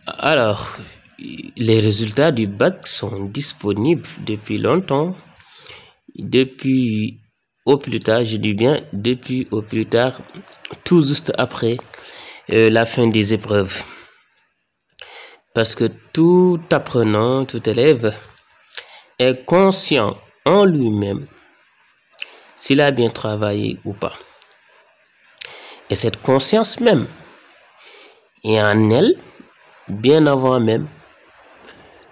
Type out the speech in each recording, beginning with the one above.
Alors, les résultats du bac sont disponibles depuis longtemps, depuis au plus tard, je dis bien depuis au plus tard, tout juste après la fin des épreuves. Parce que tout apprenant, tout élève est conscient en lui-même s'il a bien travaillé ou pas. Et cette conscience même est en elle bien avant même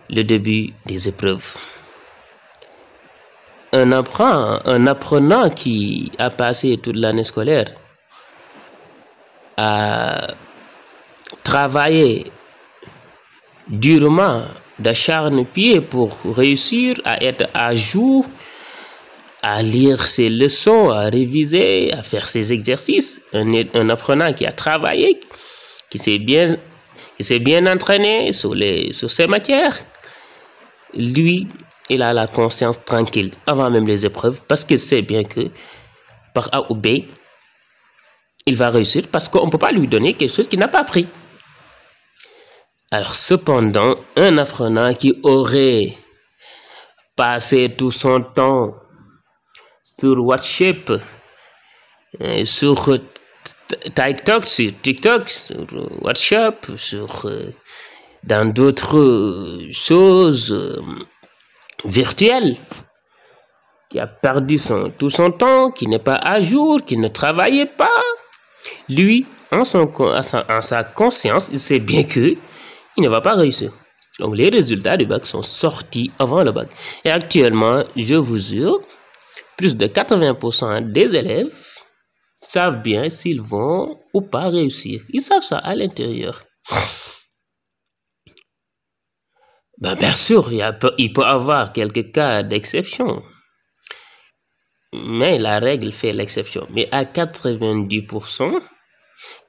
le début des épreuves. Un apprenant qui a passé toute l'année scolaire à travailler durement d'acharne-pied pour réussir à être à jour, à lire ses leçons, à réviser, à faire ses exercices. Un apprenant qui a travaillé, qui s'est bien entraîné sur ces matières, lui, il a la conscience tranquille avant même les épreuves parce qu'il sait bien que par A ou B, il va réussir parce qu'on ne peut pas lui donner quelque chose qu'il n'a pas appris. Alors cependant, un apprenant qui aurait passé tout son temps sur WhatsApp, sur TikTok, sur WhatsApp, dans d'autres choses virtuelles, qui a perdu tout son temps, qui n'est pas à jour, qui ne travaillait pas, lui, en sa conscience, il sait bien que il ne va pas réussir. Donc les résultats du bac sont sortis avant le bac. Et actuellement, je vous jure, plus de 80% des élèves savent bien s'ils vont ou pas réussir. Ils savent ça à l'intérieur. Bien sûr, il peut y avoir quelques cas d'exception. Mais la règle fait l'exception. Mais à 90%,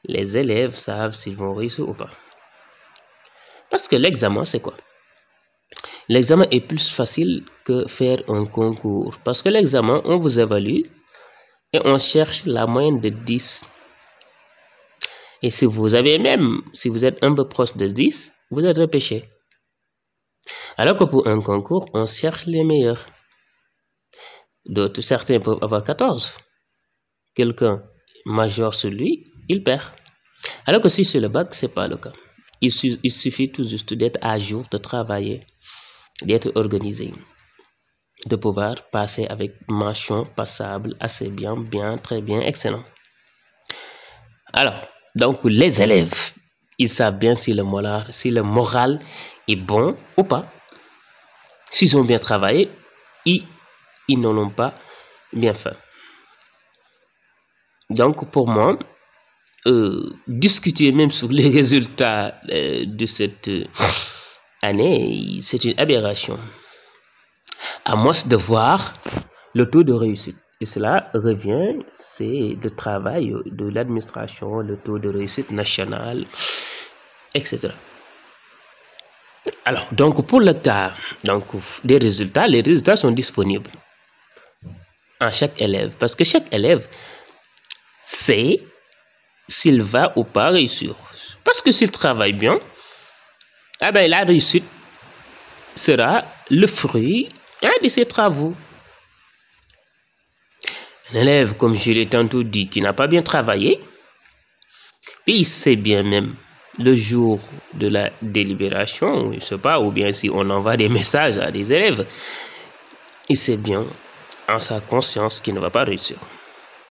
les élèves savent s'ils vont réussir ou pas. Parce que l'examen, c'est quoi? L'examen est plus facile que faire un concours. Parce que l'examen, on vous évalue et on cherche la moyenne de 10. Et si vous êtes un peu proche de 10, vous êtes repêché. Alors que pour un concours, on cherche les meilleurs. Certains peuvent avoir 14. Quelqu'un majeur sur lui, il perd. Alors que si c'est le bac, ce n'est pas le cas. Il suffit tout juste d'être à jour, de travailler, d'être organisé, de pouvoir passer avec mention passable, assez bien, très bien, excellent. Alors, donc les élèves, ils savent bien si le moral est bon ou pas. S'ils ont bien travaillé, ils n'en ont pas bien fait. Donc pour moi, discuter même sur les résultats de cette année, c'est une aberration. À moins de voir le taux de réussite. Et cela revient, c'est le travail de l'administration, le taux de réussite national, etc. Alors, donc pour le cas des résultats, les résultats sont disponibles à chaque élève. Parce que chaque élève sait s'il va ou pas réussir. Parce que s'il travaille bien, la réussite sera le fruit de ses travaux. Un élève, comme je l'ai tantôt dit, qui n'a pas bien travaillé, il sait bien même le jour de la délibération, je ne sais pas, ou bien si on envoie des messages à des élèves, il sait bien en sa conscience qu'il ne va pas réussir.